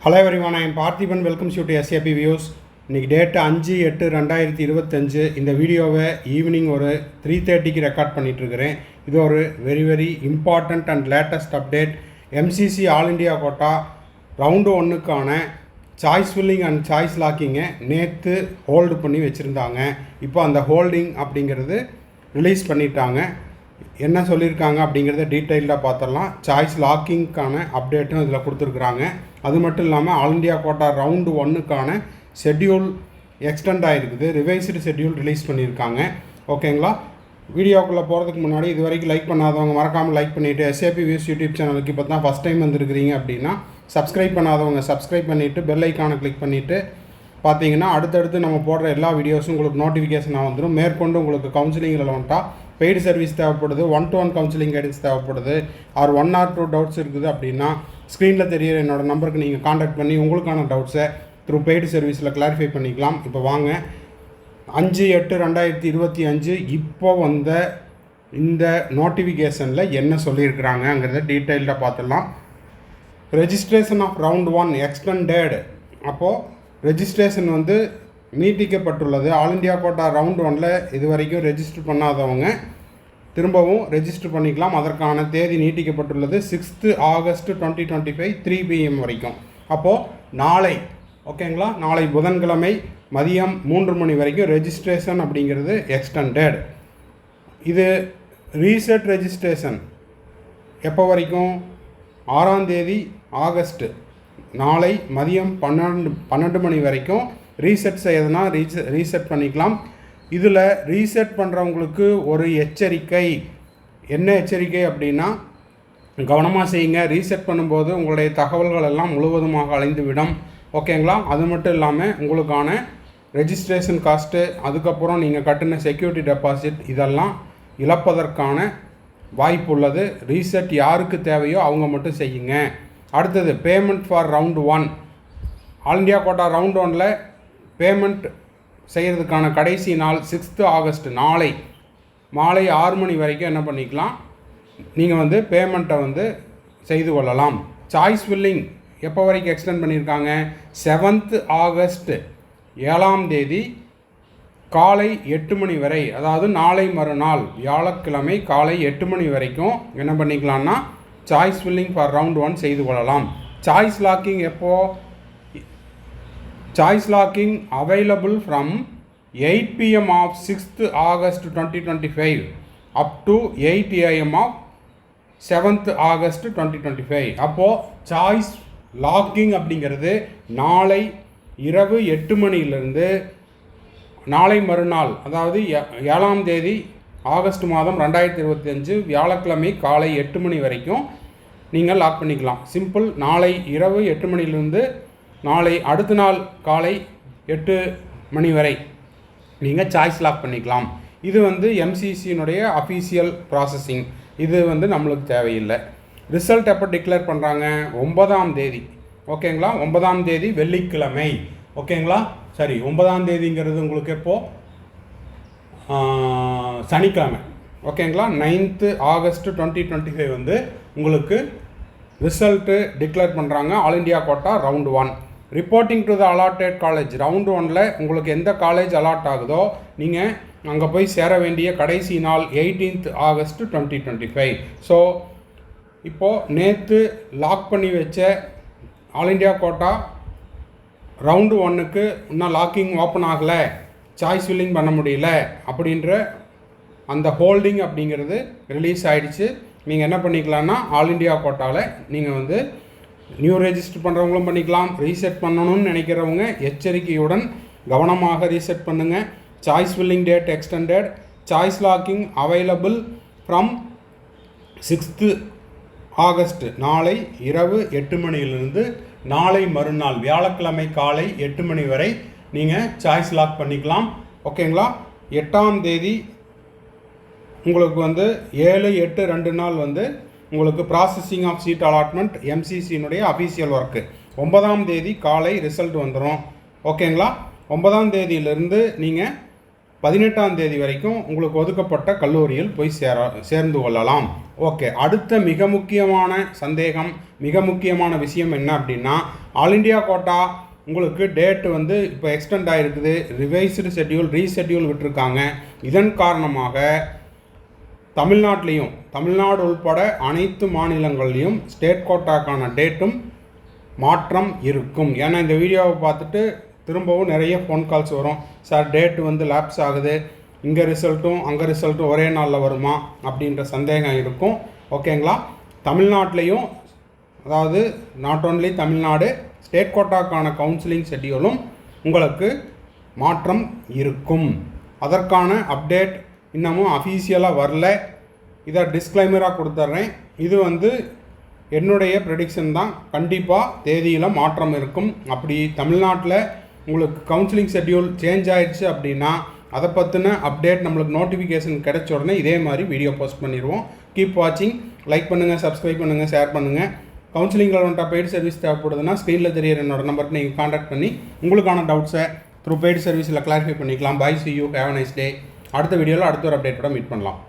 Hello everyone, I am Parthiban. Welcomes you to SAP Views. இன்னைக்கு date 5/8/2025. இந்த வீடியோவை evening ஒரு 3:30க்கு ரெக்கார்ட் பண்ணிகிட்ருக்கிறேன். இது ஒரு very important and latest update. MCC all India quota round 1க்கான சாய்ஸ் ஃபில்லிங் அண்ட் சாய்ஸ் லாக்கிங்கை நேற்று ஹோல்டு பண்ணி வச்சுருந்தாங்க. இப்போ அந்த ஹோல்டிங் அப்படிங்கிறது ரிலீஸ் பண்ணிட்டாங்க. என்ன சொல்லியிருக்காங்க அப்படிங்கிறத டீட்டெயில்டாக பார்த்துடலாம். சாய்ஸ் லாக்கிங்க்கான அப்டேட்டும் இதில் கொடுத்துருக்குறாங்க. அது மட்டும் இல்லாமல் ஆல் இண்டியா கோட்டா ரவுண்டு 1க்கான ஷெட்யூல் எக்ஸ்டெண்ட் ஆகிருக்குது. ரிவைஸ்டு ஷெட்யூல் ரிலீஸ் பண்ணியிருக்காங்க. ஓகேங்களா? வீடியோக்குள்ளே போகிறதுக்கு முன்னாடி இது வரைக்கும் லைக் பண்ணாதவங்க மறக்காமல் லைக் பண்ணிவிட்டு எஸ்ஏபி வியூஸ் யூடியூப் சேனலுக்கு இப்போ தான் ஃபஸ்ட் டைம் வந்துருக்கிறீங்க அப்படின்னா சப்ஸ்கிரைப் பண்ணாதவங்க சப்ஸ்கிரைப் பண்ணிவிட்டு பெல் ஐக்கானை கிளிக் பண்ணிவிட்டு பார்த்தீங்கன்னா அடுத்தடுத்து நம்ம போடுற எல்லா வீடியோஸும் உங்களுக்கு நோட்டிஃபிகேஷனாக வந்துடும். மேற்கொண்டு உங்களுக்கு கவுன்சிலிங் ரெலவெண்ட்டாக பெய்டு சர்வீஸ் தேவைப்படுது, 1-to-1 கவுன்சிலிங் கைடன்ஸ் தேவைப்படுது, ஆர் 1 or 2 டவுட்ஸ் இருக்குது அப்படின்னா ஸ்க்ரீனில் தெரியிற என்னோடய நம்பருக்கு நீங்கள் காண்டாக்ட் பண்ணி உங்களுக்கான டவுட்ஸை த்ரூ பெய்டு சர்வீஸில் கிளாரிஃபை பண்ணிக்கலாம். இப்போ வாங்க 5/8/2025 இப்போ வந்த இந்த நோட்டிஃபிகேஷனில் என்ன சொல்லியிருக்கிறாங்கங்கிறத டீட்டெயில்டாக பார்த்துடலாம். Registration of round 1 extended. அப்போது ரெஜிஸ்ட்ரேஷன் நீட்டிக்கப்பட்டுள்ளது. ஆல் இண்டியா கோட்டா ரவுண்ட் 1ல் இது வரைக்கும் ரெஜிஸ்டர் பண்ணாதவங்க திரும்பவும் ரெஜிஸ்டர் பண்ணிக்கலாம். அதற்கான தேதி நீட்டிக்கப்பட்டுள்ளது 6th August 2025 3 PM வரைக்கும். அப்போது நாளை, ஓகேங்களா, நாளை புதன்கிழமை மதியம் 3 மணி வரைக்கும் ரெஜிஸ்ட்ரேஷன் அப்படிங்கிறது எக்ஸ்டெண்டட். இது ரீசெட் ரெஜிஸ்ட்ரேஷன் எப்போ வரைக்கும்? 6 ஆகஸ்ட் நாளை மதியம் 12 மணி வரைக்கும் ரீசெட் செய்யறதுனா ரீசெட் பண்ணிக்கலாம். இதில் ரீசெட் பண்ணுறவங்களுக்கு ஒரு எச்சரிக்கை. என்ன எச்சரிக்கை அப்படின்னா, கவனமாக செய்யுங்க. ரீசெட் பண்ணும்போது உங்களுடைய தகவல்கள் எல்லாம் முழுவதுமாக அழிந்துவிடும். ஓகேங்களா? அது மட்டும் இல்லாமல் உங்களுக்கான ரெஜிஸ்ட்ரேஷன் காஸ்ட்டு, அதுக்கப்புறம் நீங்கள் கட்டின செக்யூரிட்டி டெபாசிட் இதெல்லாம் இழப்பதற்கான வாய்ப்பு உள்ளது. ரீசெட் யாருக்கு தேவையோ அவங்க மட்டும் செய்யுங்க. அடுத்தது payment for round 1. All India quota round 1ல் பேமெண்ட் செய்கிறதுக்கான கடைசி நாள் 6th August நாளை மாலை 6 மணி வரைக்கும் என்ன பண்ணிக்கலாம், நீங்கள் பேமெண்ட்டை செய்து கொள்ளலாம். சாய்ஸ் ஃபில்லிங் எப்போ வரைக்கும் எக்ஸ்டெண்ட் பண்ணியிருக்காங்க? 7th August 7 காலை 8 மணி வரை, அதாவது நாளை மறுநாள் வியாழக்கிழமை காலை 8 மணி வரைக்கும் என்ன பண்ணிக்கலாம்னா சாய்ஸ் ஃபில்லிங் ஃபார் ரவுண்ட் 1 செய்து கொள்ளலாம். சாய்ஸ் லாக்கிங் எப்போது? Choice locking available from 8 PM of 6th August 2025 up to 8 AM of 7th August 2025. அப்போது சாய்ஸ் லாக்கிங் அப்படிங்கிறது நாளை இரவு 8 மணியிலிருந்து நாளை மறுநாள், அதாவது 7 ஆகஸ்ட் மாதம் 2025 வியாழக்கிழமை காலை 8 மணி வரைக்கும் நீங்கள் லாக் பண்ணிக்கலாம். சிம்பிள். நாளை இரவு 8 மணியிலிருந்து நாளை அடுத்த நாள் காலை 8 மணி வரை நீங்கள் சாய்ஸ் லாக் பண்ணிக்கலாம். இது எம்சிசியினுடைய அஃபீஷியல் ப்ராசஸிங். இது நம்மளுக்கு தேவையில்லை. ரிசல்ட் எப்போ டிக்ளேர் பண்ணுறாங்க? 9 ஓகேங்களா? 9 வெள்ளிக்கிழமை. ஓகேங்களா? சரி, 9 உங்களுக்கு எப்போது? சனிக்கிழமை. ஓகேங்களா? 9th August 2025 உங்களுக்கு ரிசல்ட்டு டிக்ளேர் பண்ணுறாங்க. All India quota round 1. Reporting to the allotted college. Round 1ல் உங்களுக்கு எந்த காலேஜ் அலாட் ஆகுதோ நீங்கள் அங்கே போய் சேர வேண்டிய கடைசி நாள் 18th August 2025. ஸோ இப்போது நேற்று லாக் பண்ணி வச்ச ஆல் இண்டியா கோட்டா ரவுண்டு 1க்கு இன்னும் லாக்கிங் ஓப்பன் ஆகலை, சாய்ஸ் ஃபில்லிங் பண்ண முடியல அப்படின்ற அந்த ஹோல்டிங் அப்படிங்கிறது ரிலீஸ் ஆகிடுச்சு. நீங்கள் என்ன பண்ணிக்கலாம்னா ஆல் இண்டியா கோட்டாவில் நீங்கள் நியூ ரெஜிஸ்டர் பண்ணுறவங்களும் பண்ணிக்கலாம். ரீசெட் பண்ணணும்னு நினைக்கிறவங்க எச்சரிக்கையுடன் கவனமாக ரீசெட் பண்ணுங்கள். Choice filling date extended. Choice locking available from 6th August நாளை இரவு 8 மணியிலிருந்து நாளை மறுநாள் வியாழக்கிழமை காலை 8 மணி வரை நீங்கள் சாய்ஸ் லாக் பண்ணிக்கலாம். ஓகேங்களா? 8 உங்களுக்கு 7/8 2 நாள் உங்களுக்கு ப்ராசஸிங் ஆஃப் சீட் அலாட்மெண்ட் எம்சிசியினுடைய அஃபீஷியல் ஒர்க்கு. 9 காலை ரிசல்ட் வந்துடும். ஓகேங்களா? 9 நீங்கள் 18ஆம் தேதி வரைக்கும் உங்களுக்கு ஒதுக்கப்பட்ட கல்லூரியில் போய் சேர்ந்து கொள்ளலாம். ஓகே, அடுத்த மிக முக்கியமான சந்தேகம், மிக முக்கியமான விஷயம் என்ன அப்படின்னா, ஆல் இண்டியா கோட்டா உங்களுக்கு டேட் வந்து இப்போ எக்ஸ்டெண்ட் ஆகிருக்குது. ரிவைஸ்டு ஷெட்யூல், ரீஷெட்யூல் விட்டுருக்காங்க. இதன் காரணமாக தமிழ்நாடு உள்பட அனைத்து மாநிலங்கள்லேயும் ஸ்டேட் கோட்டாக்கான டேட்டும் மாற்றம் இருக்கும். ஏன்னா இந்த வீடியோவை பார்த்துட்டு திரும்பவும் நிறைய ஃபோன் கால்ஸ் வரும். சார் டேட் வந்து லேப்ஸ் ஆகுது, இங்கே ரிசல்ட்டும் அங்கே ரிசல்ட்டும் ஒரே நாளில் வருமா அப்படின்ற சந்தேகம் இருக்கும். ஓகேங்களா, தமிழ்நாட்டிலையும் அதாவது நாட் ஓன்லி தமிழ்நாடு, ஸ்டேட் கோட்டாக்கான கவுன்சிலிங் ஷெட்யூலும் உங்களுக்கு மாற்றம் இருக்கும். அதற்கான அப்டேட் இன்னமும் அஃபீஷியலாக வரல. இதை டிஸ்க்ளைமராக கொடுத்துட்றேன். இது வந்து என்னுடைய ப்ரெடிக்ஷன் தான். கண்டிப்பாக தேதியில் மாற்றம் இருக்கும். அப்படி தமிழ்நாட்டில் உங்களுக்கு கவுன்சிலிங் ஷெட்யூல் சேஞ்ச் ஆகிடுச்சு அப்படின்னா அதை பற்றின அப்டேட் நம்மளுக்கு நோட்டிஃபிகேஷன் கிடைச்ச உடனே இதே மாதிரி வீடியோ போஸ்ட் பண்ணிடுவோம். கீப் வாட்சிங். லைக் பண்ணுங்கள், சப்ஸ்கிரைப் பண்ணுங்கள், ஷேர் பண்ணுங்கள். கவுன்சிலிங்கில் வந்துட்டு பெய்டு சர்வீஸ் தேவைப்படுதுன்னா ஸ்க்ரீனில் தெரியிற என்னோட நம்பருக்கு நீங்கள் காண்டாக்ட் பண்ணி உங்களுக்கான டவுட்ஸை த்ரூ பெய்டு சர்வீஸில் கிளாரிஃபை பண்ணிக்கலாம். Bye, see you, have a nice day. அடுத்த வீடியோவில் அடுத்த ஒரு அப்டேட்டோட மீட் பண்ணலாம்.